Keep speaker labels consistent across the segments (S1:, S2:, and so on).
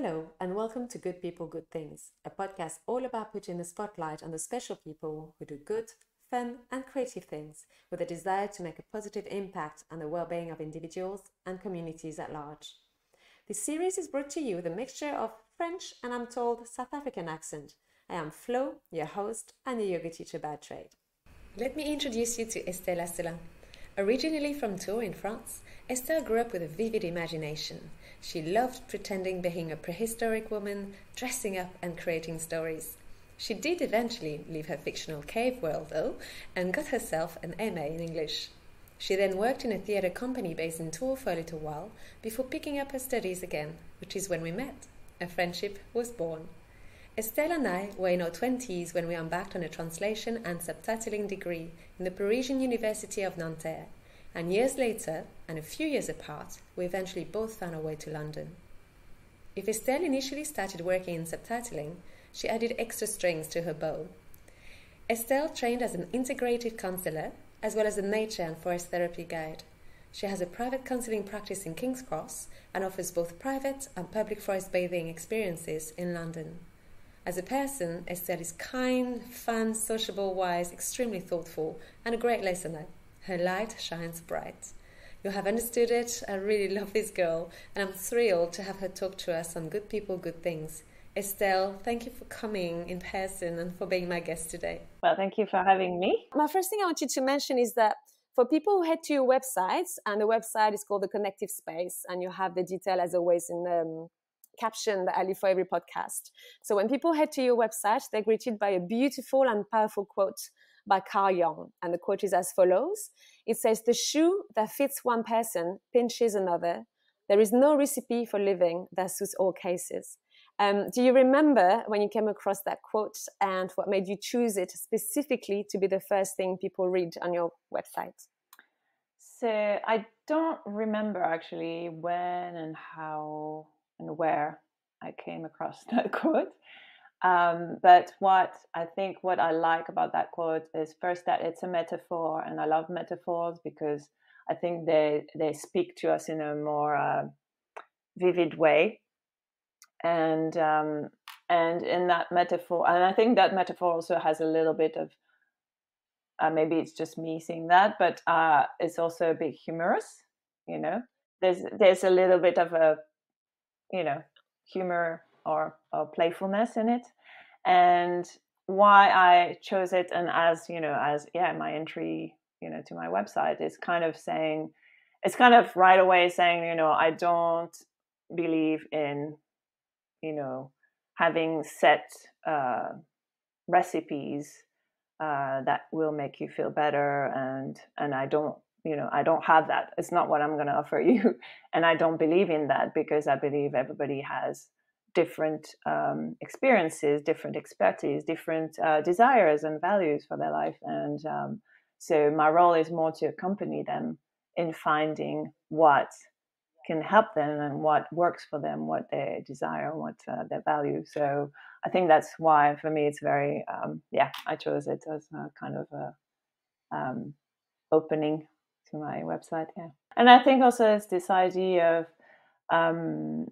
S1: Hello, and welcome to Good People, Good Things, a podcast all about putting the spotlight on the special people who do good, fun, and creative things with a desire to make a positive impact on the well-being of individuals and communities at large. This series is brought to you with a mixture of French and, I'm told, South African accent. I am Flo, your host and a yoga teacher by trade. Let me introduce you to Estelle Asselin. Originally from Tours in France, Estelle grew up with a vivid imagination. She loved pretending being a prehistoric woman, dressing up and creating stories. She did eventually leave her fictional cave world, though, and got herself an MA in English. She then worked in a theatre company based in Tours for a little while, before picking up her studies again, which is when we met. A friendship was born. Estelle and I were in our 20s when we embarked on a translation and subtitling degree in the Parisian University of Nanterre, and years later, and a few years apart, we eventually both found our way to London. If Estelle initially started working in subtitling, she added extra strings to her bow. Estelle trained as an integrative counsellor, as well as a nature and forest therapy guide. She has a private counselling practice in King's Cross and offers both private and public forest bathing experiences in London. As a person, Estelle is kind, fun, sociable, wise, extremely thoughtful, and a great listener. Her light shines bright. You have understood it. I really love this girl, and I'm thrilled to have her talk to us on Good People, Good Things. Estelle, thank you for coming in person and for being my guest today.
S2: Well, thank you for having me.
S1: My first thing I wanted to mention is that for people who head to your website, and the website is called The Connective Space, and you have the detail as always in the caption that I leave for every podcast. So when people head to your website, they're greeted by a beautiful and powerful quote by Carl Jung. And the quote is as follows. It says, "The shoe that fits one person pinches another. There is no recipe for living that suits all cases." Do you remember when you came across that quote and what made you choose it specifically to be the first thing people read on your website?
S2: So I don't remember actually when and how and where I came across that quote. But what I like about that quote is first that it's a metaphor, and I love metaphors because I think they speak to us in a more vivid way, and in that metaphor, and I think that metaphor also has a little bit of maybe it's just me seeing that, but it's also a bit humorous. There's a little bit of a humor or playfulness in it, and why I chose it, and as my entry to my website is kind of saying, it's kind of right away saying, I don't believe in having set recipes that will make you feel better, and I don't have that. It's not what I'm going to offer you, and I don't believe in that because I believe everybody has different experiences, different expertise, different desires and values for their life, and so my role is more to accompany them in finding what can help them and what works for them, what they desire, what their value. So I think that's why for me it's very I chose it as a kind of a opening to my website. And I think also it's this idea of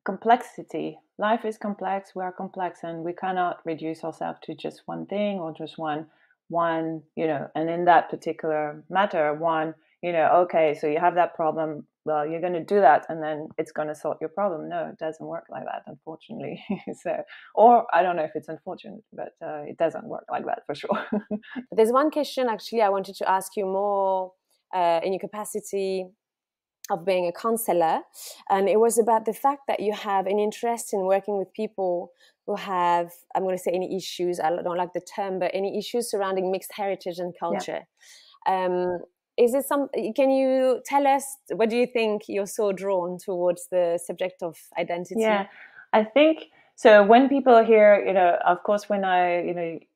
S2: complexity. Life is complex, we are complex, and we cannot reduce ourselves to just one thing or just one and in that particular matter, okay, so you have that problem, well, you're going to do that and then it's going to sort your problem. No, it doesn't work like that, unfortunately. Or I don't know if it's unfortunate, but it doesn't work like that for sure.
S1: There's one question actually I wanted to ask you more in your capacity of being a counselor, and it was about the fact that you have an interest in working with people who have, I'm going to say any issues, I don't like the term, but any issues surrounding mixed heritage and culture. Yeah. Is it can you tell us, what do you think you're so drawn towards the subject of identity?
S2: Yeah, I think so. When people hear, of course, when they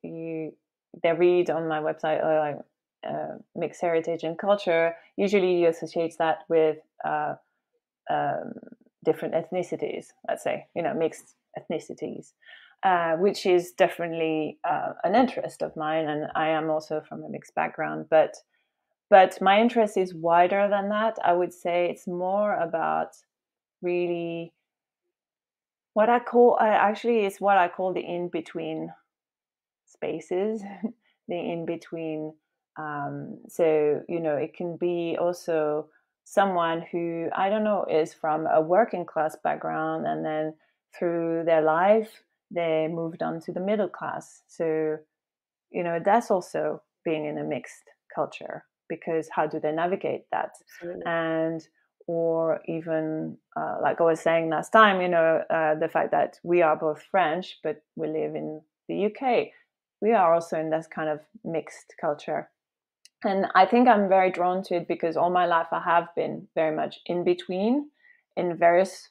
S2: read on my website, mixed heritage and culture, usually you associate that with different ethnicities, let's say, mixed ethnicities, which is definitely an interest of mine, and I am also from a mixed background, but my interest is wider than that. I would say it's more about really what I call actually is what I call the in between spaces, the in between. So it can be also someone who, I don't know, is from a working class background, and then through their life they moved on to the middle class. So that's also being in a mixed culture, because how do they navigate that?
S1: Absolutely.
S2: And or even like I was saying last time, the fact that we are both French but we live in the UK, we are also in this kind of mixed culture. And I think I'm very drawn to it because all my life I have been very much in between, in various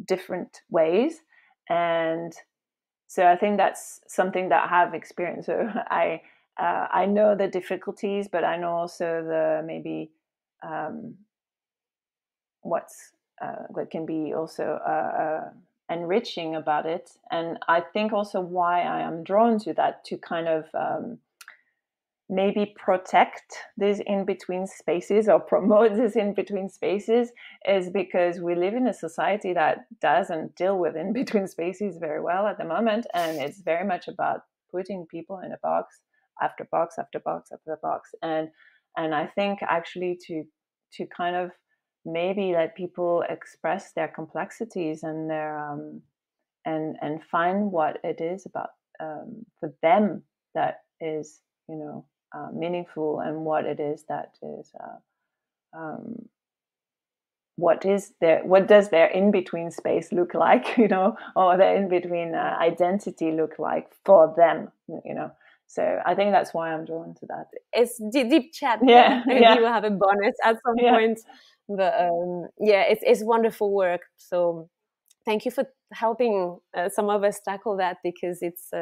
S2: different ways. And so I think that's something that I have experienced. So I know the difficulties, but I know also the maybe what's what can be also enriching about it. And I think also why I am drawn to that, to kind of maybe protect these in between spaces or promote these in between spaces, is because we live in a society that doesn't deal with in between spaces very well at the moment, and it's very much about putting people in a box after box after box after box. And I think actually to kind of maybe let people express their complexities and their and find what it is about for them that is meaningful, and what it is that is what does their in between space look like, or their in between identity look like for them. So I think that's why I'm drawn to that.
S1: It's deep chat
S2: Yeah,
S1: there. Maybe
S2: yeah.
S1: we'll have a bonus at some
S2: Yeah.
S1: point. But yeah, it's wonderful work. So thank you for helping some of us tackle that, because it's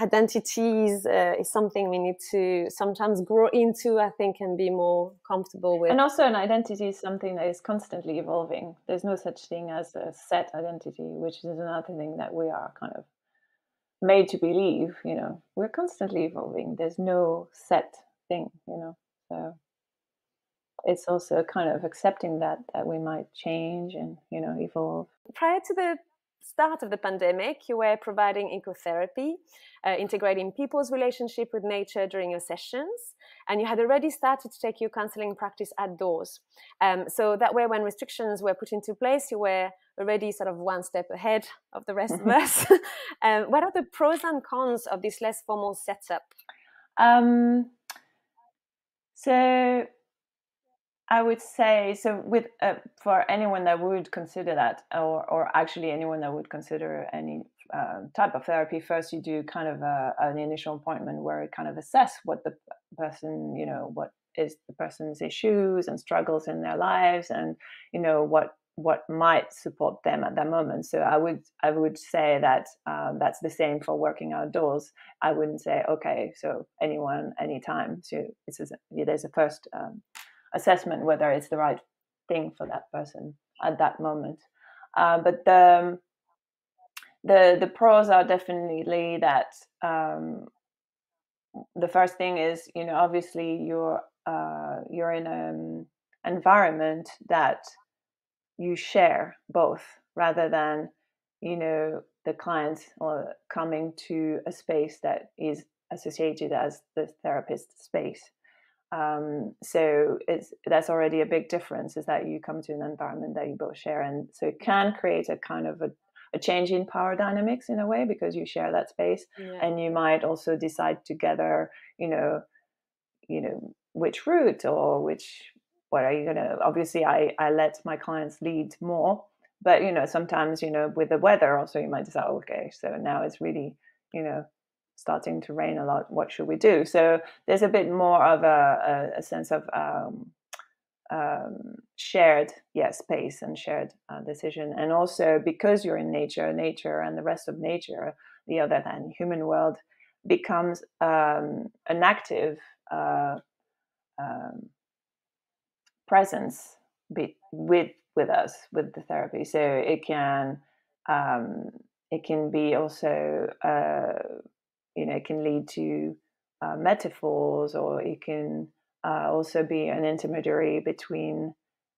S1: identity is something we need to sometimes grow into, I think, and be more comfortable with.
S2: And also, an identity is something that is constantly evolving. There's no such thing as a set identity, which is another thing that we are kind of made to believe. We're constantly evolving. There's no set thing. So it's also kind of accepting that we might change and evolve.
S1: Prior to the start of the pandemic, you were providing ecotherapy, integrating people's relationship with nature during your sessions, and you had already started to take your counselling practice outdoors. So that way, when restrictions were put into place, you were already sort of one step ahead of the rest of us. What are the pros and cons of this less formal setup?
S2: So I would say, so with for anyone that would consider that, or actually anyone that would consider any type of therapy, first you do kind of an initial appointment where it kind of assess what the person, what is the person's issues and struggles in their lives, and what might support them at that moment. So I would say that that's the same for working outdoors. I wouldn't say, okay, so anyone, anytime. So there's a first assessment whether it's the right thing for that person at that moment. But the pros are definitely that the first thing is, obviously you're in an environment that you share both, rather than the clients or coming to a space that is associated as the therapist space. So that's already a big difference, is that you come to an environment that you both share, and so it can create a kind of a change in power dynamics in a way, because you share that space.
S1: Yeah.
S2: And you might also decide together, which route, or what are you gonna. Obviously, I let my clients lead more, but sometimes with the weather also you might decide, okay, so now it's really starting to rain a lot, what should we do? So there's a bit more of a sense of shared space and shared decision. And also, because you're in nature and the rest of nature, the other than human world, becomes an active presence with us, with the therapy. So it can be also it can lead to metaphors, or it can also be an intermediary between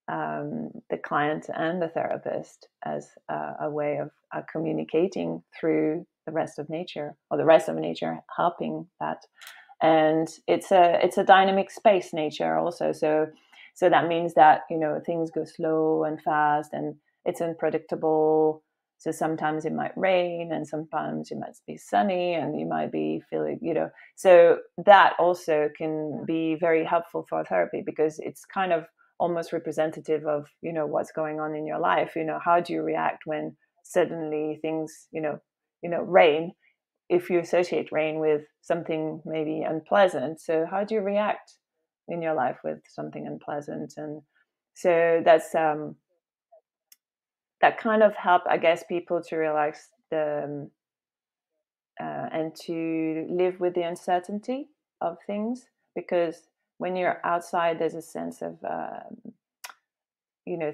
S2: the client and the therapist as a way of communicating through the rest of nature, or the rest of nature helping that. And it's a dynamic space, nature also. So that means that, you know, things go slow and fast, and it's unpredictable. So sometimes it might rain, and sometimes it might be sunny, and you might be feeling, you know. So that also can be very helpful for therapy, because it's kind of almost representative of, you know, what's going on in your life. You know, how do you react when suddenly things, rain? If you associate rain with something maybe unpleasant, so how do you react in your life with something unpleasant? And so that's that kind of help, I guess, people to relax the and to live with the uncertainty of things, because when you're outside, there's a sense of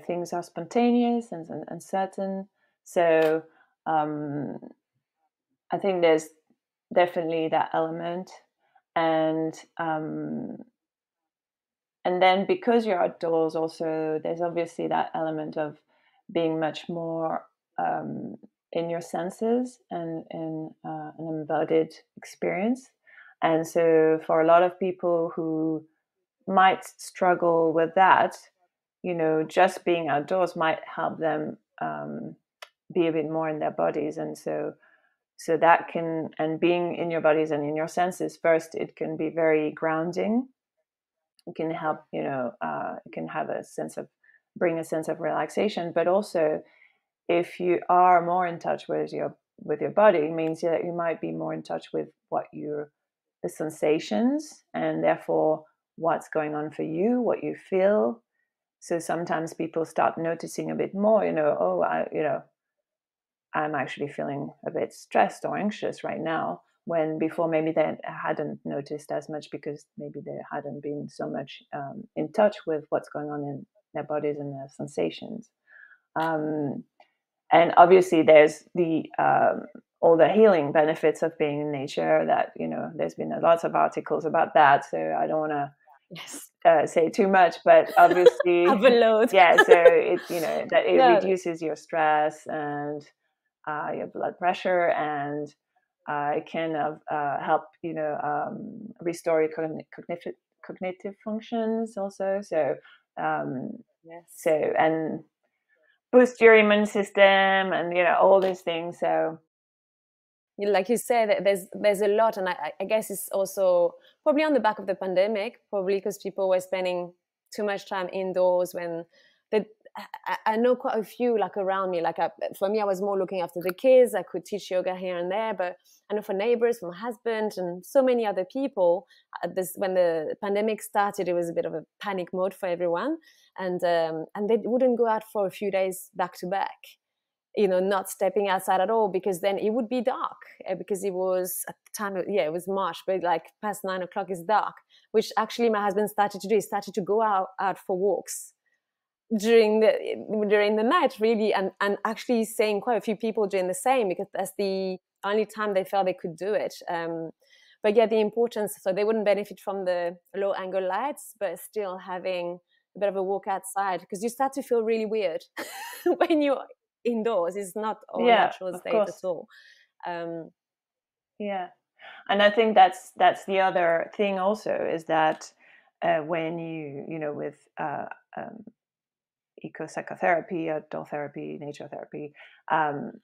S2: things are spontaneous and uncertain. So um, I think there's definitely that element. And and then because you're outdoors also, there's obviously that element of being much more in your senses and in an embodied experience. And so for a lot of people who might struggle with that, just being outdoors might help them be a bit more in their bodies. And so that can, and being in your bodies and in your senses first, it can be very grounding. It can help, it can have bring a sense of relaxation. But also, if you are more in touch with your body, it means that you might be more in touch with the sensations, and therefore what's going on for you, what you feel. So sometimes people start noticing a bit more, I'm actually feeling a bit stressed or anxious right now, when before maybe they hadn't noticed as much, because maybe they hadn't been so much in touch with what's going on in their bodies and their sensations. And obviously there's the all the healing benefits of being in nature, that, there's been lots of articles about that, so I don't want to say too much, but obviously
S1: Have a load.
S2: yeah, so that it
S1: No.
S2: reduces your stress and your blood pressure, and it can help restore your cognitive functions also. So
S1: Yes.
S2: so, and boost your immune system, and all these things. So
S1: like you said, there's a lot, and I guess it's also probably on the back of the pandemic, probably because people were spending too much time indoors. When I know quite a few like around me, like for me, I was more looking after the kids. I could teach yoga here and there, but I know for neighbors, for my husband, and so many other people, when the pandemic started, it was a bit of a panic mode for everyone, and they wouldn't go out for a few days back to back, not stepping outside at all, because then it would be dark, because it was at the time, it was March, but like past 9 o'clock is dark, which actually my husband started to do. He started to go out for walks during the night, really, and actually saying quite a few people doing the same, because that's the only time they felt they could do it. But yeah, the importance, so they wouldn't benefit from the low angle lights, but still having a bit of a walk outside, because you start to feel really weird when you're indoors. It's not our natural state at all.
S2: Yeah, and I think that's the other thing also, is that when with eco-psychotherapy, outdoor therapy, nature therapy, and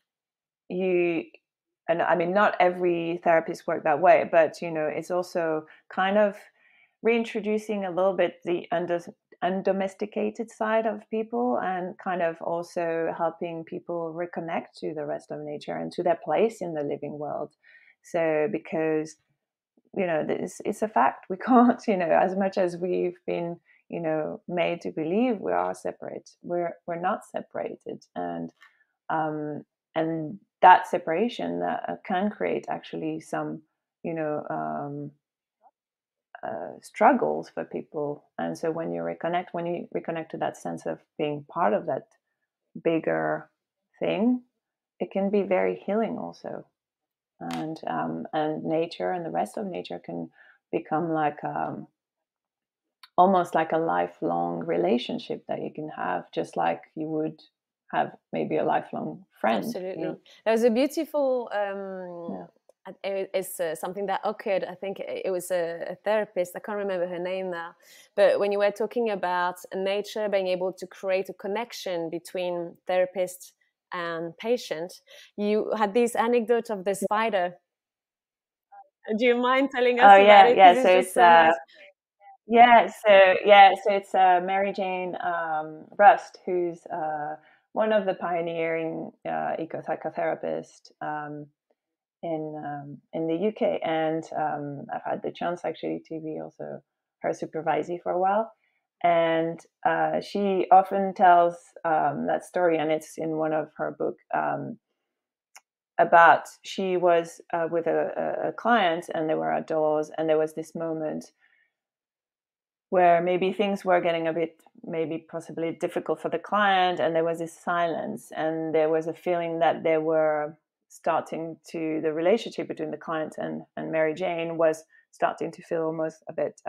S2: I mean, not every therapist work that way, but it's also kind of reintroducing a little bit the undomesticated side of people, and kind of also helping people reconnect to the rest of nature and to their place in the living world. So because it's a fact, we can't, as much as we've been made to believe we are separate, we're not separated. And that separation can create actually some struggles for people. And so when you reconnect to that sense of being part of that bigger thing, it can be very healing also. And nature and the rest of nature can become like almost like a lifelong relationship that you can have, just like you would have maybe a lifelong friend.
S1: Absolutely. There's a beautiful
S2: Yeah.
S1: it's something that occurred. I think it was a therapist, I can't remember her name now, but when you were talking about nature being able to create a connection between therapist and patient, you had this anecdote of the spider. Do you mind telling us
S2: Oh
S1: about
S2: yeah,
S1: it,
S2: yeah.
S1: because
S2: So
S1: it's just
S2: it's
S1: so nice?
S2: it's Mary Jane Rust, who's one of the pioneering eco-psychotherapists in the UK, and I've had the chance actually to be also her supervisee for a while. And she often tells that story, and it's in one of her book, about she was with a client, and they were outdoors, and there was this moment where maybe things were getting a bit, maybe possibly difficult for the client, and there was this silence, and there was a feeling that they were starting to, the relationship between the client and Mary Jane was starting to feel almost a bit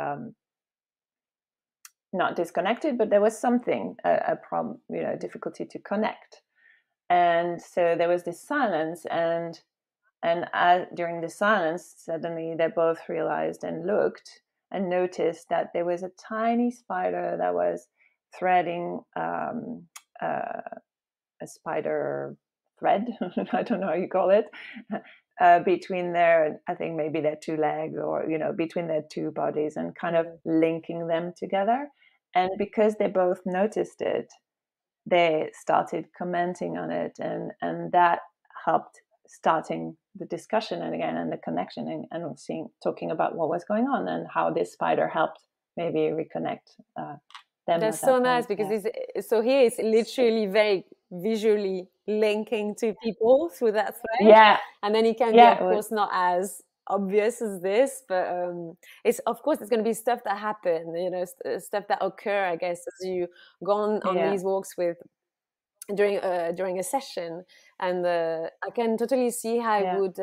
S2: not disconnected, but there was something, a problem, difficulty to connect. And so there was this silence, and during the silence, suddenly they both realized and looked and noticed that there was a tiny spider that was threading a spider thread. I don't know how you call it. Between their, I think maybe their two legs, or between their two bodies, and kind of linking them together. And because they both noticed it, they started commenting on it, and that helped starting the discussion, and again, and the connection, and talking about what was going on and how this spider helped maybe reconnect them
S1: That's
S2: at
S1: so
S2: that
S1: nice,
S2: point.
S1: because
S2: Yeah.
S1: so here it's literally very visually linking to people through that thread,
S2: Yeah,
S1: and then it can be,
S2: yeah,
S1: of course, not as obvious as this, but it's, of course, it's going to be stuff that happen, stuff that occur, I guess, as you go on
S2: yeah,
S1: these walks with during a session, and I can totally see how it
S2: yeah,
S1: would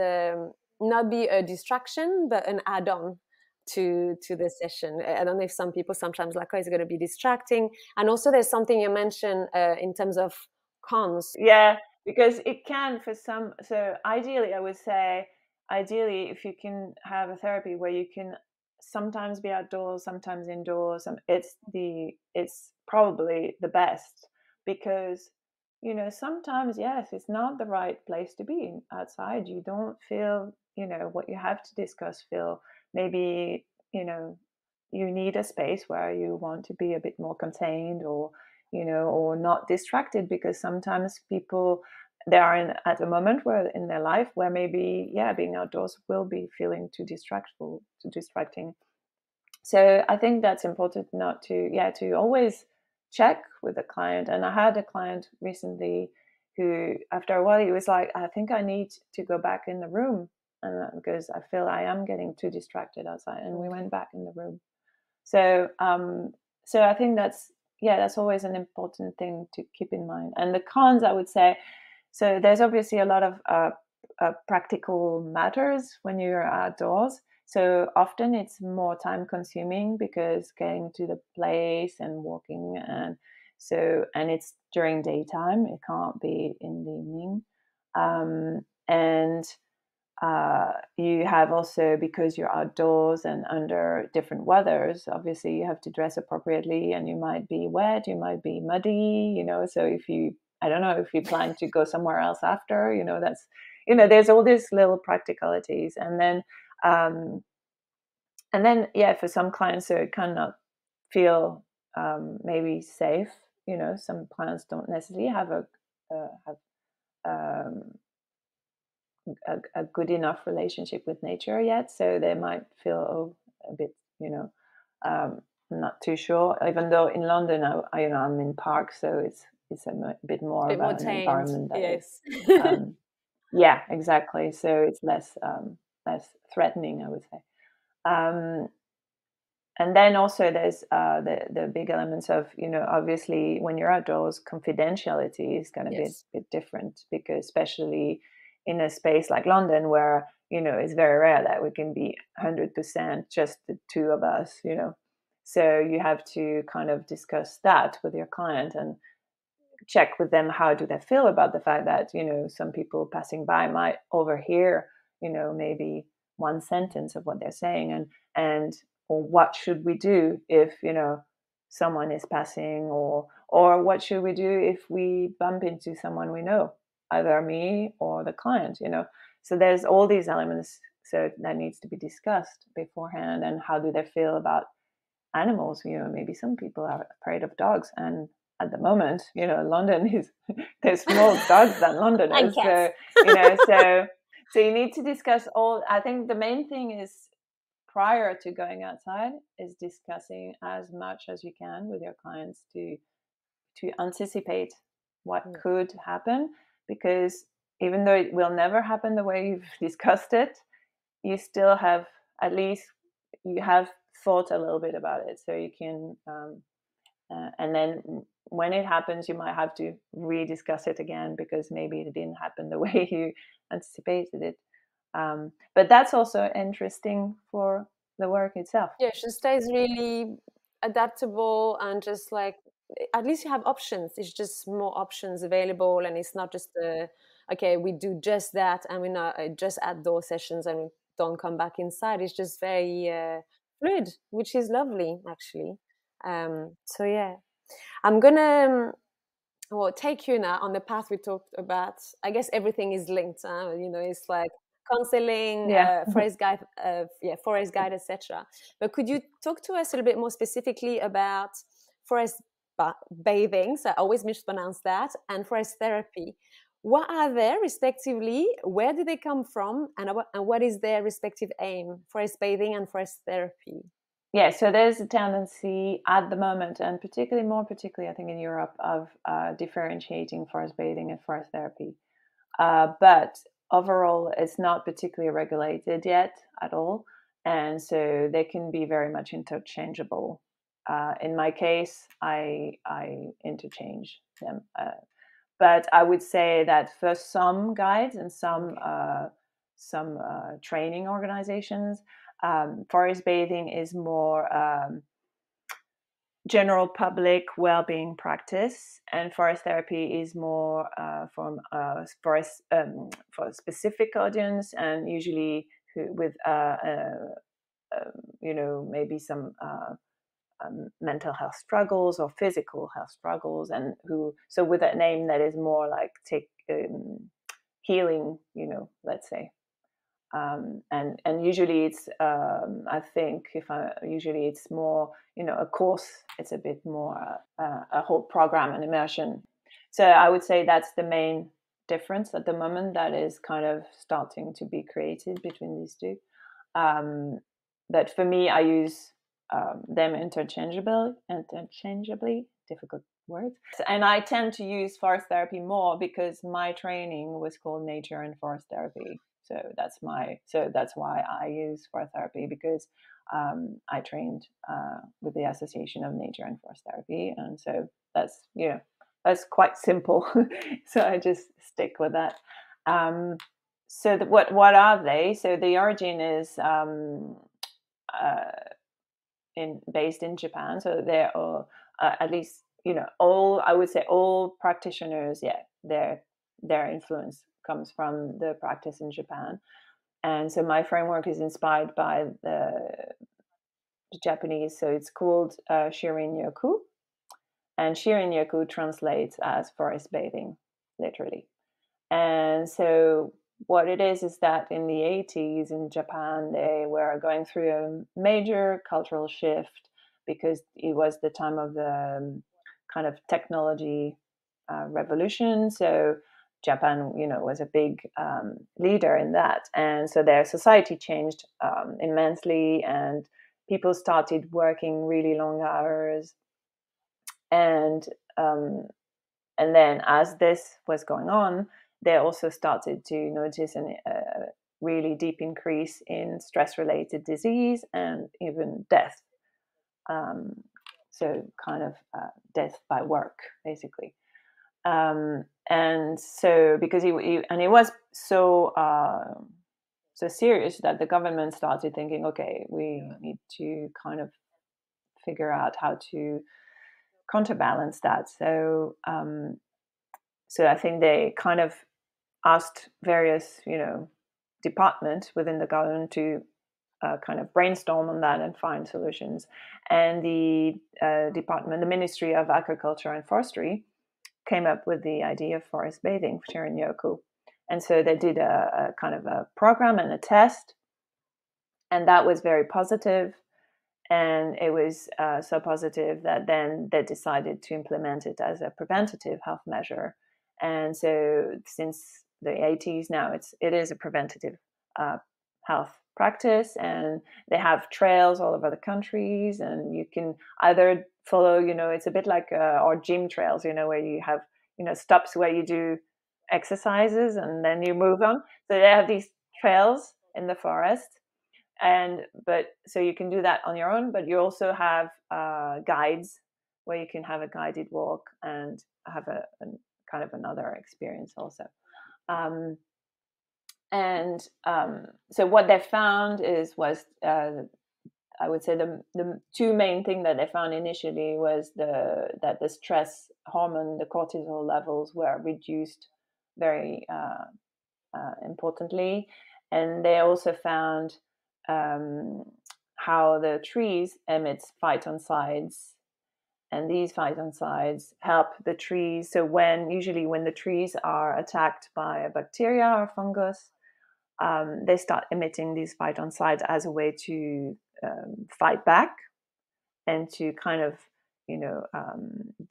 S1: not be a distraction but an add-on to the session. I don't know if some people sometimes like, oh, it's going to be distracting. And also there's something you mentioned in terms of cons.
S2: yeah. Because it can for some. So ideally, I would say, ideally, if you can have a therapy where you can sometimes be outdoors, sometimes indoors, it's probably the best, because sometimes, yes, it's not the right place to be outside. You don't feel what you have to discuss, feel maybe you need a space where you want to be a bit more contained, or not distracted, because sometimes people, they are at a moment where in their life where maybe, yeah, being outdoors will be feeling too distracting. So I think that's important, not to, yeah, to always check with the client. And I had a client recently who, after a while, he was like, I think I need to go back in the room, and because I feel I am getting too distracted outside. And we went back in the room. So so I think that's always an important thing to keep in mind. And the cons, I would say, so there's obviously a lot of practical matters when you're outdoors. So often it's more time consuming, because getting to the place and walking, and it's during daytime. It can't be in the evening. And you have also, because you're outdoors and under different weathers, obviously you have to dress appropriately, and you might be wet, you might be muddy, so if you, I don't know, if you plan to go somewhere else after, that's, there's all these little practicalities. Um, and then, yeah, for some clients, so it cannot feel maybe safe. Some clients don't necessarily have have um, a good enough relationship with nature yet, so they might feel a bit, um, not too sure. Even though in London, I'm in parks, so it's a bit more
S1: A bit more
S2: about an
S1: tamed,
S2: environment that is,
S1: yes.
S2: yeah, exactly. So it's less threatening, I would say. Um, and then also there's the big elements of, obviously when you're outdoors, confidentiality is going to be a
S1: Yes.
S2: bit different, because especially in a space like London, where it's very rare that we can be 100% just the two of us. So you have to kind of discuss that with your client and check with them, how do they feel about the fact that, some people passing by might overhear, maybe one sentence of what they're saying, and or what should we do if, someone is passing, or what should we do if we bump into someone we know, either me or the client. So there's all these elements, so that needs to be discussed beforehand. And how do they feel about animals? Maybe some people are afraid of dogs, and at the moment, London is there's more dogs than Londoners. So so you need to discuss all. I think the main thing is, prior to going outside, is discussing as much as you can with your clients to anticipate what could happen, because even though it will never happen the way you've discussed it, you still have, at least you have thought a little bit about it, so you can and then when it happens, you might have to rediscuss it again, because maybe it didn't happen the way you anticipated it. But that's also interesting for the work itself.
S1: Yeah, she stays really adaptable, and just like, at least you have options. It's just more options available, and it's not just okay, we do just that, and we're not just outdoor sessions, and we don't come back inside. It's just very fluid, which is lovely, actually. So yeah, I'm gonna take you now on the path we talked about. I guess everything is linked. It's like counselling,
S2: Yeah.
S1: forest guide, etc. But could you talk to us a little bit more specifically about forest bathing? So I always mispronounce that, and forest therapy. What are they respectively? Where do they come from? And what is their respective aim? Forest bathing and forest therapy.
S2: Yeah, so there's a tendency at the moment, and more particularly, I think, in Europe, of differentiating forest bathing and forest therapy. But overall, it's not particularly regulated yet at all. And so they can be very much interchangeable. In my case, I interchange them. But I would say that for some guides and some training organizations, forest bathing is more general public well-being practice, and forest therapy is more for a specific audience, and usually with maybe some mental health struggles or physical health struggles, and so with a name that is more like healing, let's say. And usually it's I think usually it's more, a course. It's a bit more a whole program and immersion. So I would say that's the main difference at the moment that is kind of starting to be created between these two. But for me, I use them interchangeably. Difficult word. And I tend to use forest therapy more because my training was called nature and forest therapy. So that's why I use forest therapy, because I trained with the Association of Nature and Forest Therapy, and so that's quite simple. So I just stick with that. So what are they? So the origin is based in Japan. So they're at least all practitioners. Yeah, their influence comes from the practice in Japan. And so my framework is inspired by the Japanese. So it's called Shirin-yoku. And Shirin-yoku translates as forest bathing, literally. And so what it is that in the 80s in Japan, they were going through a major cultural shift, because it was the time of the kind of technology revolution. So Japan, was a big leader in that. And so their society changed immensely, and people started working really long hours. And then as this was going on, they also started to notice a really deep increase in stress-related disease and even death. So kind of death by work, basically. And so because it was so serious that the government started thinking, okay, we need to kind of figure out how to counterbalance that. So I think they kind of asked various, departments within the government to kind of brainstorm on that and find solutions. And the the Ministry of Agriculture and Forestry, came up with the idea of forest bathing for Shirin-Yoku. And so they did a kind of a program and a test, and that was very positive. And it was so positive that then they decided to implement it as a preventative health measure. And so since the 80s now, it is a preventative health practice, and they have trails all over the countries, and you can either follow, it's a bit like our gym trails, where you have, stops where you do exercises and then you move on. So they have these trails in the forest, but so you can do that on your own, but you also have guides where you can have a guided walk and have a kind of another experience also. So what they found was I would say the two main things that they found initially was that the stress hormone, the cortisol levels, were reduced very importantly, and they also found how the trees emit phytoncides, and these phytoncides help the trees. So usually when the trees are attacked by a bacteria or fungus, they start emitting these phytoncides as a way to fight back and to kind of,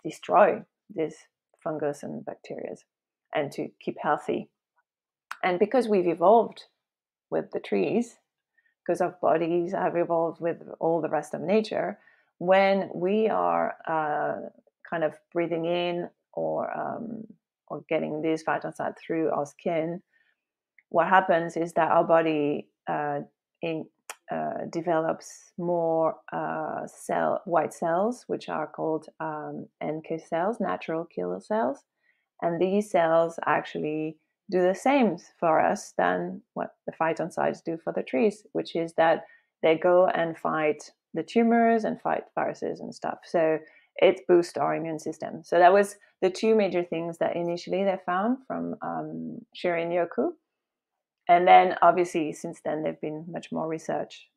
S2: destroy this fungus and bacteria and to keep healthy. And because we've evolved with the trees, because our bodies have evolved with all the rest of nature, when we are kind of breathing in or getting this phytoncide through our skin, what happens is that our body develops more white cells, which are called NK cells, natural killer cells. And these cells actually do the same for us than what the phytoncides do for the trees, which is that they go and fight the tumors and fight viruses and stuff. So it boosts our immune system. So that was the two major things that initially they found from Shirin-Yoku. And then obviously since then there've been much more research.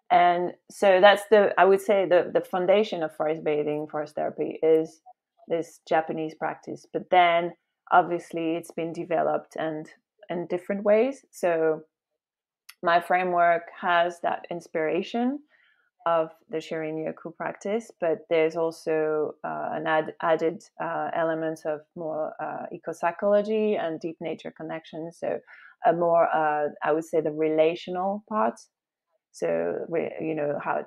S2: And so that's I would say the foundation of forest bathing, forest therapy, is this Japanese practice. But then obviously it's been developed and in different ways. So my framework has that inspiration of the Shirin-Yoku practice, but there's also an added element of more eco-psychology and deep nature connection. So a more, I would say, the relational part. So how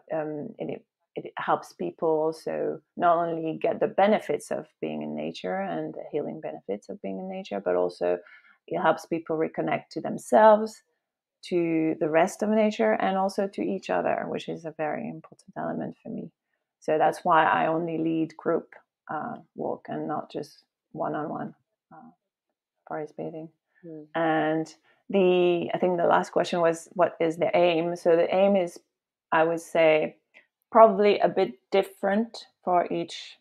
S2: it helps people also not only get the benefits of being in nature and the healing benefits of being in nature, but also it helps people reconnect to themselves, to the rest of nature, and also to each other, which is a very important element for me. So that's why I only lead group walk and not just one-on-one forest bathing. And I think the last question was, what is the aim? So the aim is, I would say, probably a bit different for each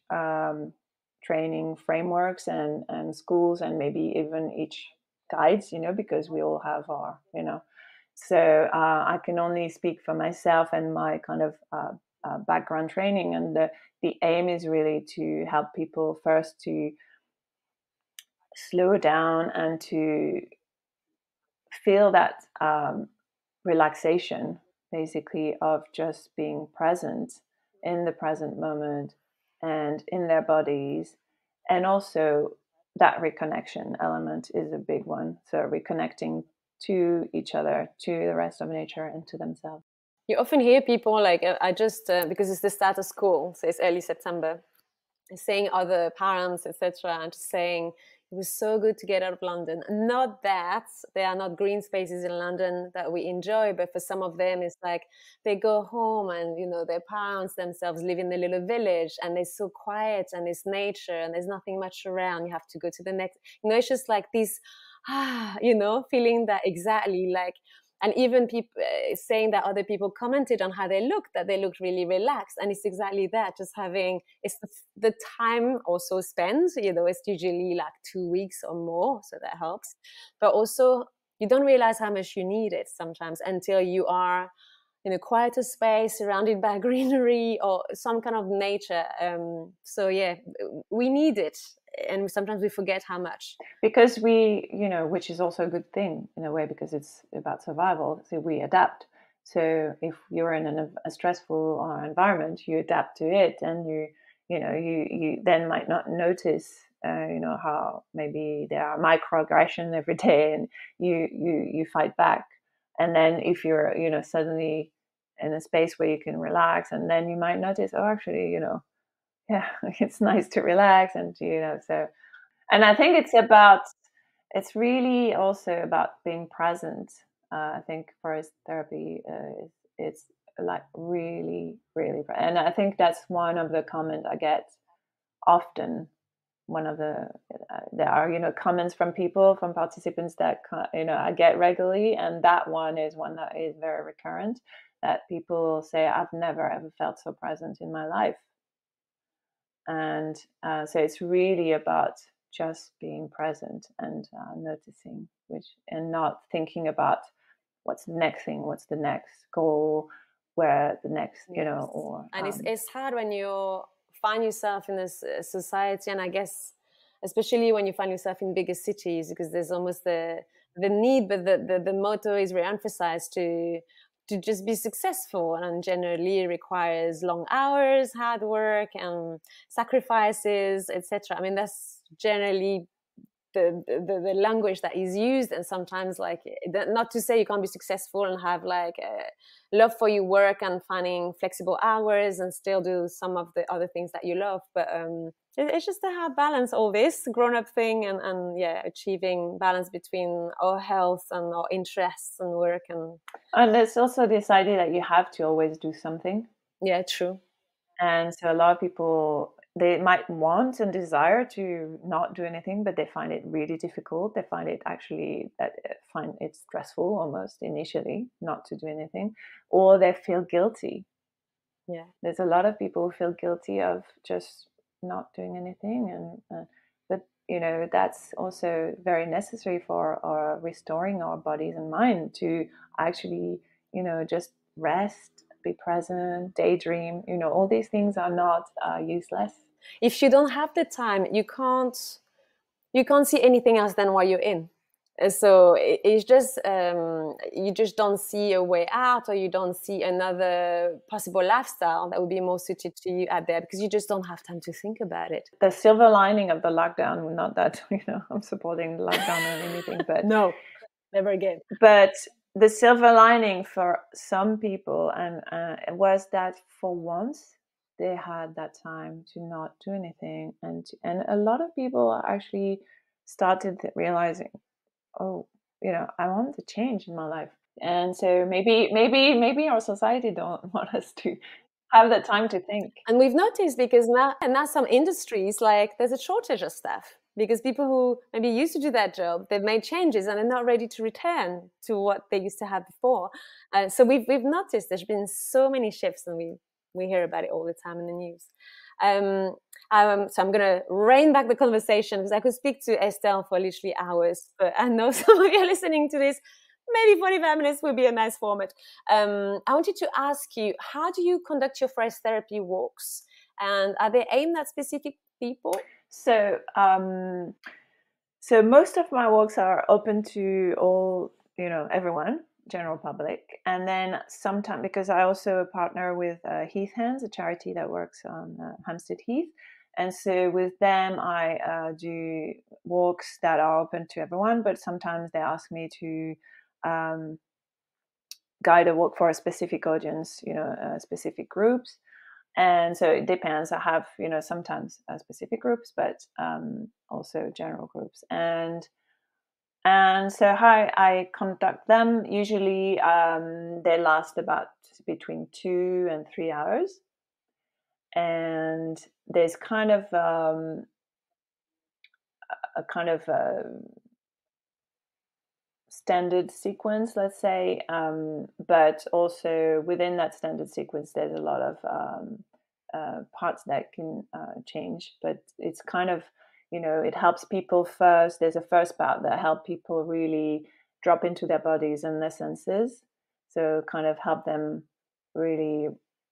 S2: training frameworks and schools, and maybe even each guides, because we all have our, So I can only speak for myself and my kind of background training. And the aim is really to help people first to slow down and to feel that relaxation, basically, of just being present in the present moment and in their bodies. And also that reconnection element is a big one. So reconnecting to each other, to the rest of nature, and to themselves.
S1: You often hear people like, I just, because it's the start of school, so it's early September, saying other parents, etc., and just saying, it was so good to get out of London. Not that there are not green spaces in London that we enjoy, but for some of them, it's like they go home and, their parents themselves live in a little village and it's so quiet and it's nature and there's nothing much around. You have to go to the next, it's just like this, feeling that exactly like
S3: And even people saying that other people commented on how they looked, that they looked really relaxed. And it's exactly that, just having, it's the time also spent, it's usually like 2 weeks or more, so that helps. But also, you don't realize how much you need it sometimes until you are in a quieter space, surrounded by greenery or some kind of nature. So yeah, we need it, and sometimes we forget how much.
S2: Because we, which is also a good thing in a way, because it's about survival. So we adapt. So if you're in a stressful environment, you adapt to it, and you then might not notice, how maybe there are microaggressions every day, and you fight back. And then if you're, suddenly in a space where you can relax, and then you might notice, oh, actually, yeah, it's nice to relax, and so. And I think it's really also about being present. I think forest therapy, it's like really, really, and I think that's one of the comments I get often. One of there are, comments from people, from participants that, I get regularly. And that one is one that is very recurrent, that people say, I've never ever felt so present in my life. And so it's really about just being present and noticing, and not thinking about what's the next thing, what's the next goal, where the next,
S3: Yes.
S2: or
S3: and it's hard when you find yourself in this society, and I guess especially when you find yourself in bigger cities, because there's almost the need, but the motto is very emphasized to just be successful, and generally requires long hours, hard work, and sacrifices, etc. I mean, that's generally the language that is used. And sometimes, like, not to say you can't be successful and have like a love for your work and finding flexible hours and still do some of the other things that you love, but it's just to have balance, all this grown-up thing, and yeah, achieving balance between our health and our interests and work.
S2: And there's also this idea that you have to always do something.
S3: Yeah, true.
S2: And so a lot of people, they might want and desire to not do anything, but they find it really difficult. They find it find it stressful almost initially not to do anything, or they feel guilty.
S3: Yeah,
S2: there's a lot of people who feel guilty of just not doing anything, and but that's also very necessary for restoring our bodies and mind, to actually just rest, be present, daydream. All these things are not useless.
S3: if you don't have the time, you can't see anything else than what you're in. So it's just you just don't see a way out, or you don't see another possible lifestyle that would be more suited to you out there, because you just don't have time to think about it.
S2: The silver lining of the lockdown, not that I'm supporting the lockdown or anything, but
S3: no, never again.
S2: But the silver lining for some people and was that for once they had that time to not do anything, and a lot of people actually started realizing, oh, I want to change in my life. And so maybe our society don't want us to have the time to think.
S3: And we've noticed, because now some industries, like, there's a shortage of staff, because people who maybe used to do that job, they've made changes and they're not ready to return to what they used to have before. So we've noticed there's been so many shifts, and we hear about it all the time in the news. So I'm going to rein back the conversation, because I could speak to Estelle for literally hours, but I know some of you are listening to this. Maybe 45 minutes will be a nice format. I wanted to ask you, how do you conduct your forest therapy walks? And are they aimed at specific people?
S2: So most of my walks are open to all, everyone, general public. And then sometimes, because I also partner with Heath Hands, a charity that works on Hampstead Heath. And so with them, I do walks that are open to everyone, but sometimes they ask me to guide a walk for a specific audience, specific groups. And so it depends. I have, sometimes specific groups, but also general groups. And so how I conduct them, usually they last about between 2 and 3 hours. And there's kind of standard sequence, let's say, but also within that standard sequence, there's a lot of parts that can change. But it's kind of, it helps people first. There's a first part that help people really drop into their bodies and their senses. So kind of help them really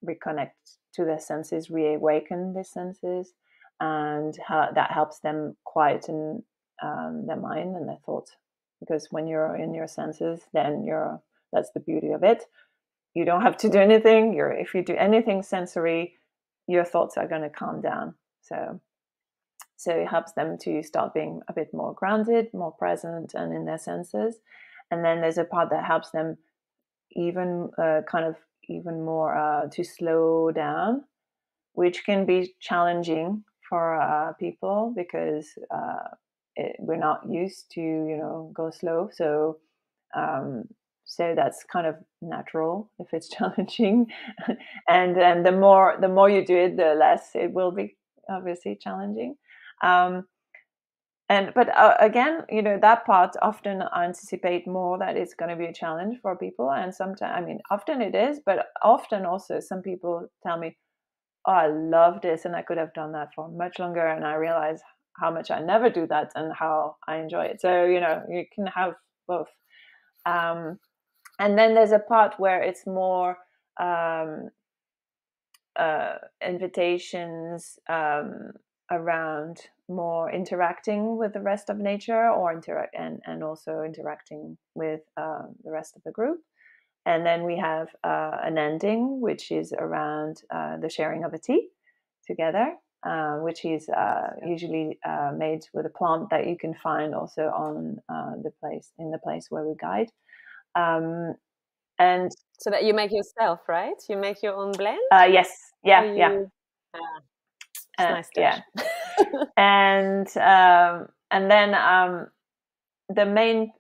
S2: reconnect to their senses, reawaken their senses, and that helps them quieten their mind and their thoughts. Because when you're in your senses, then that's the beauty of it. You don't have to do anything. If you do anything sensory, your thoughts are going to calm down. So it helps them to start being a bit more grounded, more present, and in their senses. And then there's a part that helps them even more to slow down, which can be challenging for people because we're not used to go slow. So that's kind of natural if it's challenging. and the more you do it, the less it will be obviously challenging. But again, that part often I anticipate more that it's going to be a challenge for people. And sometimes, often it is, but often also some people tell me, oh, I love this and I could have done that for much longer. And I realize how much I never do that and how I enjoy it. So, you can have both. And then there's a part where it's more invitations around more interacting with the rest of nature, or and also interacting with the rest of the group. And then we have an ending, which is around the sharing of a tea together, which is usually made with a plant that you can find also on the place where we guide. And
S3: so that you make yourself, right? You make your own blend?
S2: Yes. Yeah.
S3: It's nice touch.
S2: And then the main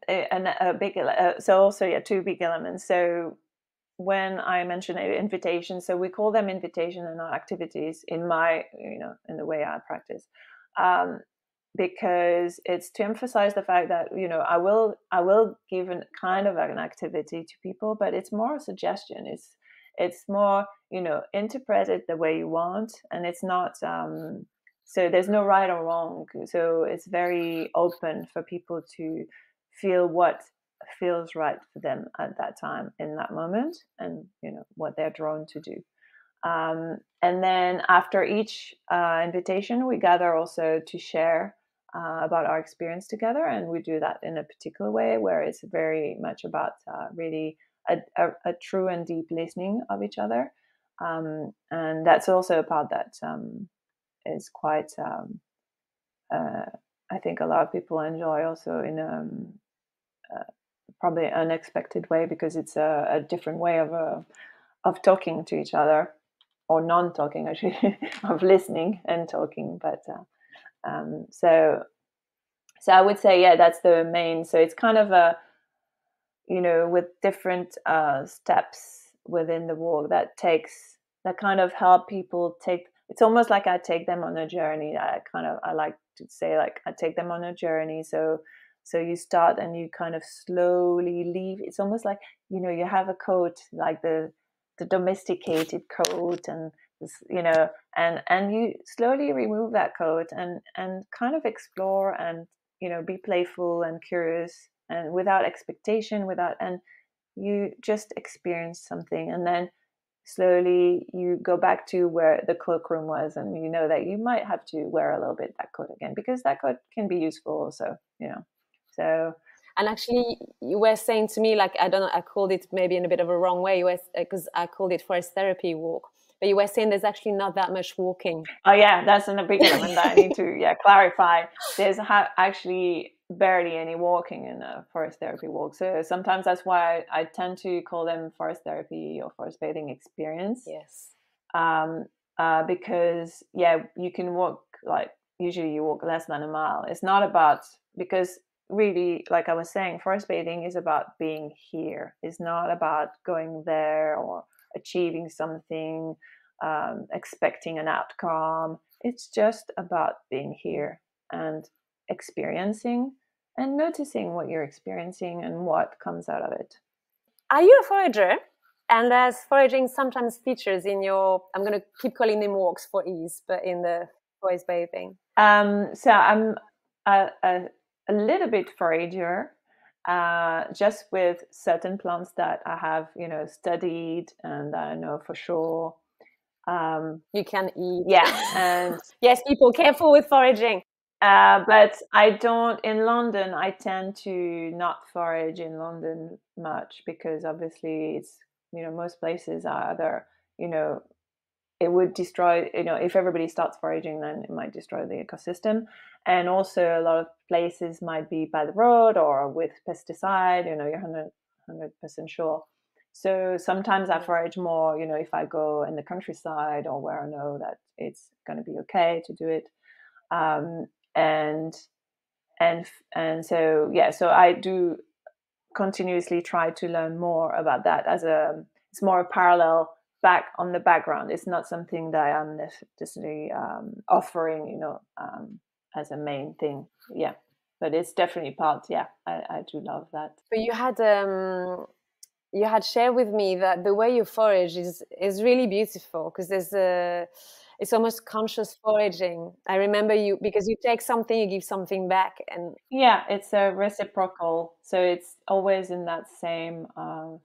S2: big so also two big elements. So when I mention invitation, so we call them invitation and not activities in my in the way I practice, because it's to emphasize the fact that I will give kind of an activity to people, but it's more a suggestion. It's more interpret it the way you want, and it's not so there's no right or wrong. So it's very open for people to feel what feels right for them at that time, in that moment, and what they're drawn to do. And then after each invitation, we gather also to share about our experience together, and we do that in a particular way where it's very much about really a true and deep listening of each other. And that's also a part that is quite I think a lot of people enjoy also in probably unexpected way, because it's a different way of talking to each other, or non-talking actually, of listening and talking. But so I would say that's the main. So it's kind of a with different steps within the walk that kind of help people take. It's almost like I take them on a journey. I like to say, like, I take them on a journey. So you start and you kind of slowly leave. It's almost like you have a coat, like the domesticated coat, and and you slowly remove that coat and kind of explore and be playful and curious, and without expectation, and you just experience something, and then slowly you go back to where the cloakroom was, and that you might have to wear a little bit that coat again, because that coat can be useful also, so.
S3: And actually, you were saying to me, like, I don't know, I called it maybe in a bit of a wrong way, because I called it forest therapy walk. But you were saying there's actually not that much walking.
S2: Oh yeah, that's a big element that I need to clarify. There's actually barely any walking in a forest therapy walk. So sometimes that's why I tend to call them forest therapy or forest bathing experience.
S3: Yes.
S2: Because you can walk, like, usually you walk less than a mile. It's not about, because really, like I was saying, forest bathing is about being here. It's not about going there or achieving something, expecting an outcome. It's just about being here and experiencing noticing what you're experiencing and what comes out of it.
S3: Are you a forager? And as foraging sometimes features in your, I'm going to keep calling them walks for ease, but in the forest bathing.
S2: So I'm a little bit forager, just with certain plants that I have, studied and I know for sure.
S3: You can eat.
S2: Yeah, and
S3: yes, people, careful with foraging.
S2: But I don't, in London, I tend to not forage in London much because obviously it's, most places are either, it would destroy, if everybody starts foraging, then it might destroy the ecosystem. And also a lot of places might be by the road or with pesticide, you're 100% sure. So sometimes I forage more, if I go in the countryside or where I know that it's going to be okay to do it. And so so I do continuously try to learn more about that it's more a parallel back on the background. It's not something that I'm necessarily offering, as a main thing. Yeah, but it's definitely part. Yeah, I do love that.
S3: But you had shared with me that the way you forage is really beautiful because it's almost conscious foraging. I remember you, because you take something, you give something back. And
S2: yeah, it's a reciprocal. So it's always in that same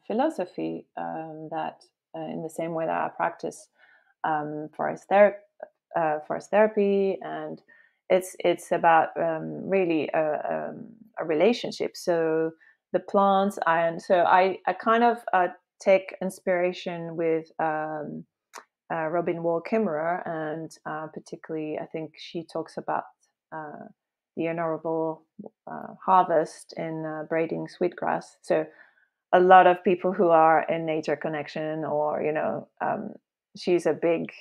S2: philosophy, that in the same way that I practice forest therapy, and it's about really a relationship. So the plants, I kind of take inspiration with Robin Wall Kimmerer, and particularly I think she talks about the honorable harvest in braiding sweetgrass. So a lot of people who are in nature connection, or she's a big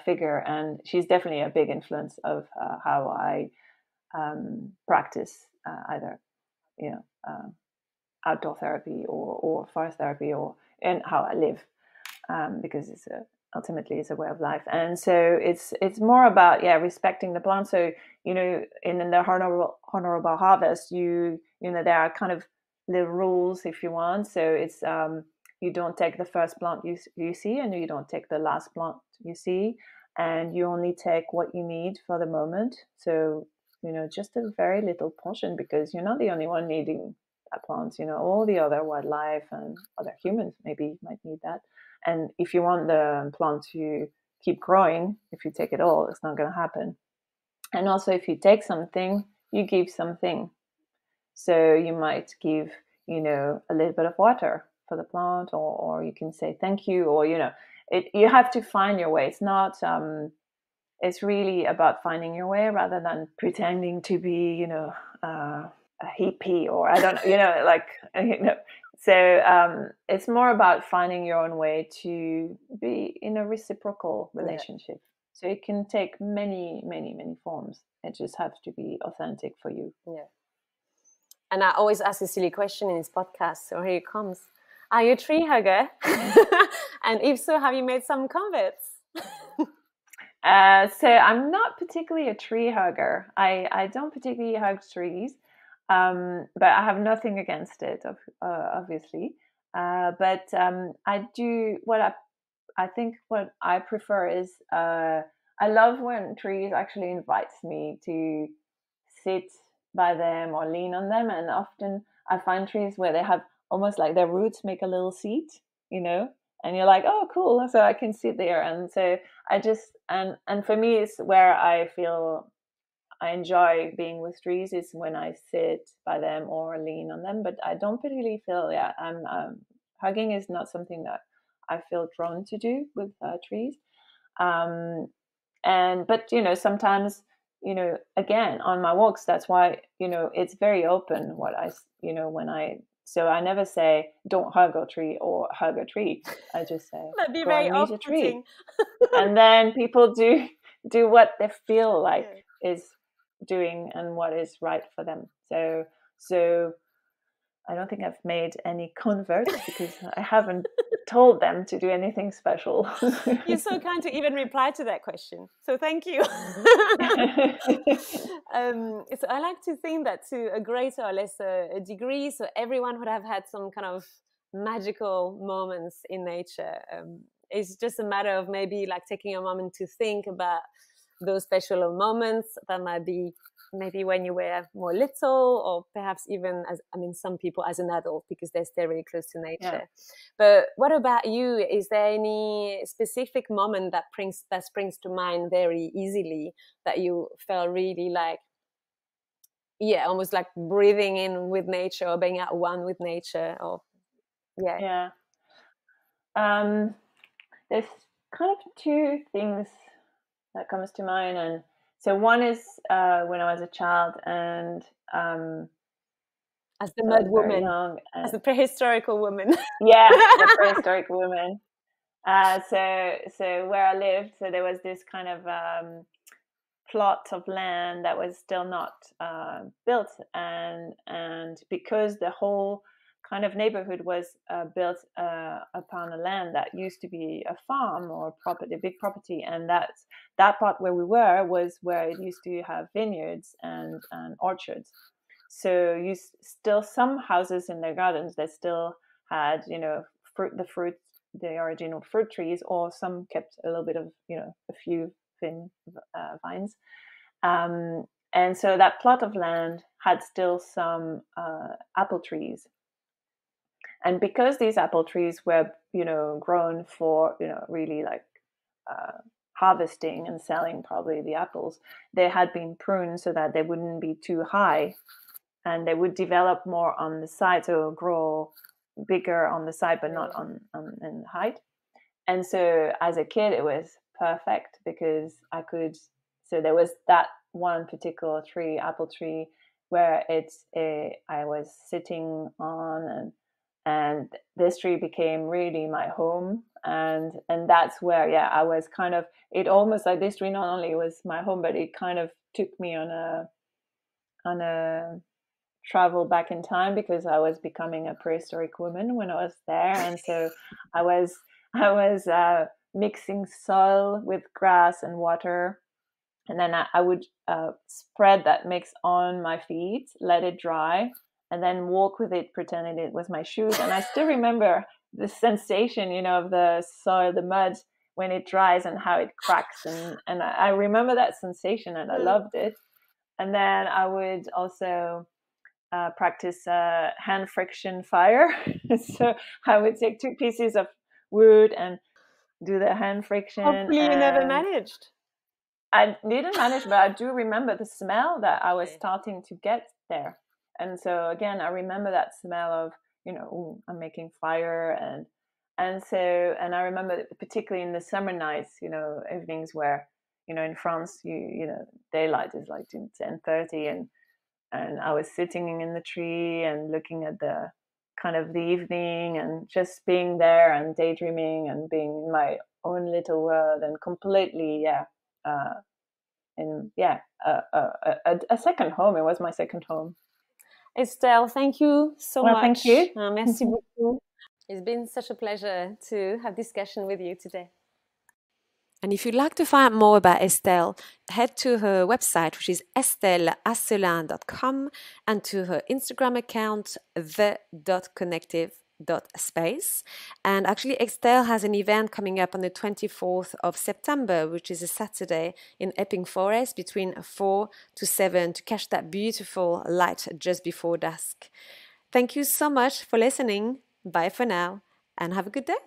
S2: figure, and she's definitely a big influence of how I practice either outdoor therapy or forest therapy, or in how I live, because ultimately it's a way of life. And so it's more about respecting the plant. So in the honorable harvest, there are kind of little rules, if you want. So it's you don't take the first plant you see, and you don't take the last plant you see, and you only take what you need for the moment. So just a very little portion, because you're not the only one needing that plant. All the other wildlife and other humans maybe might need that. And if you want the plant to keep growing, if you take it all, it's not going to happen. And also, if you take something, you give something. So you might give, a little bit of water for the plant, or you can say thank you, or, you have to find your way. It's not, it's really about finding your way rather than pretending to be, a hippie, or I don't know, like, So it's more about finding your own way to be in a reciprocal relationship. Yeah. So it can take many, many, many forms. It just has to be authentic for you.
S3: Yeah. And I always ask a silly question in this podcast, so here it comes. Are you a tree hugger? And if so, have you made some converts?
S2: So I'm not particularly a tree hugger. I don't particularly hug trees. But I have nothing against it, obviously. But I do I think what I prefer is I love when trees actually invites me to sit by them or lean on them, and often I find trees where they have almost like their roots make a little seat, and you're like, oh, cool, so I can sit there. And so I just and for me, it's where I feel I enjoy being with trees is when I sit by them or lean on them. But I don't particularly feel, hugging is not something that I feel drawn to do with trees. But sometimes, again, on my walks, that's why, it's very open so I never say don't hug a tree or hug a tree. I just say
S3: go and meet a tree.
S2: And then people do what they feel like is doing and what is right for them. So I don't think I've made any converts because I haven't told them to do anything special.
S3: You're so kind to even reply to that question. So thank you. So I like to think that to a greater or lesser degree, so everyone would have had some kind of magical moments in nature. It's just a matter of maybe like taking a moment to think about those special moments that might be maybe when you were more little, or perhaps even as, I mean, some people as an adult, because they stay really close to nature. Yeah. But what about you? Is there any specific moment that springs to mind very easily that you felt really like, yeah, almost like breathing in with nature or being at one with nature? Or
S2: yeah. There's kind of two things that comes to mind, and so one is when I was a child, and
S3: as the mud woman,
S2: young,
S3: as a prehistorical woman.
S2: Yeah, the prehistoric woman. So where I lived, so there was this kind of plot of land that was still not built, and because the whole kind of neighborhood was built upon a land that used to be a farm or property, a big property, and that part where we were was where it used to have vineyards and orchards. So you still, some houses in their gardens that still had, you know, the original fruit trees, or some kept a little bit of, you know, a few thin vines. And so that plot of land had still some apple trees. And because these apple trees were, you know, grown for, you know, really like harvesting and selling probably the apples, they had been pruned so that they wouldn't be too high, and they would develop more on the side, so grow bigger on the side, but not on in height. And so as a kid, it was perfect because I could. So there was that one particular tree, apple tree, where I was sitting on, and this tree became really my home, and that's where, yeah, I was kind of, it almost like this tree not only was my home, but it kind of took me on a travel back in time, because I was becoming a prehistoric woman when I was there. And so I was mixing soil with grass and water, and then I would spread that mix on my feet, let it dry, and then walk with it pretending it was my shoes. And I still remember the sensation, you know, of the soil, the mud when it dries, and how it cracks, and I remember that sensation, and I loved it. And then I would also practice hand friction fire. So I would take 2 pieces of wood and do the hand friction.
S3: Hopefully you never managed.
S2: I didn't manage, but I do remember the smell that I was starting to get there. And so again, I remember that smell of, you know, ooh, I'm making fire, and I remember particularly in the summer nights, you know, evenings where, you know, in France, you know, daylight is like 10:30, and I was sitting in the tree and looking at the kind of the evening, and just being there and daydreaming and being in my own little world, and completely, a second home. It was my second home.
S3: Estelle, thank you so much.
S2: Thank you.
S3: Merci beaucoup. It's been such a pleasure to have discussion with you today. And if you'd like to find more about Estelle, head to her website, which is estelleasselin.com, and to her Instagram account, the.connective.space. And actually, Estelle has an event coming up on the 24th of September, which is a Saturday, in Epping Forest between 4 to 7 to catch that beautiful light just before dusk. Thank you so much for listening. Bye for now, and have a good day.